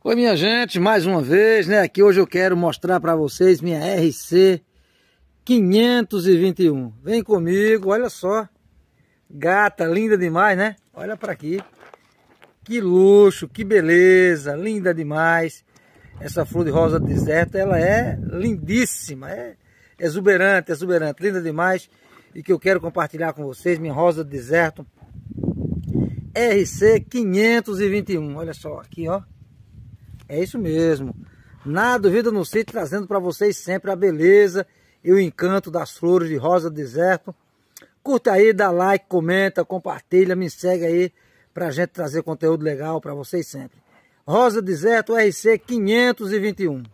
Oi minha gente, mais uma vez, né? Aqui hoje eu quero mostrar para vocês minha RC 521. Vem comigo, olha só. Gata, linda demais, né? Olha para aqui. Que luxo, que beleza, linda demais. Essa flor de rosa deserto, ela é lindíssima, é exuberante, linda demais. E que eu quero compartilhar com vocês, minha rosa deserto RC 521. Olha só, aqui ó. É isso mesmo. Na Dúvida no Sítio, trazendo para vocês sempre a beleza e o encanto das flores de rosa deserto. Curta aí, dá like, comenta, compartilha, me segue aí pra gente trazer conteúdo legal para vocês sempre. Rosa deserto RC 521.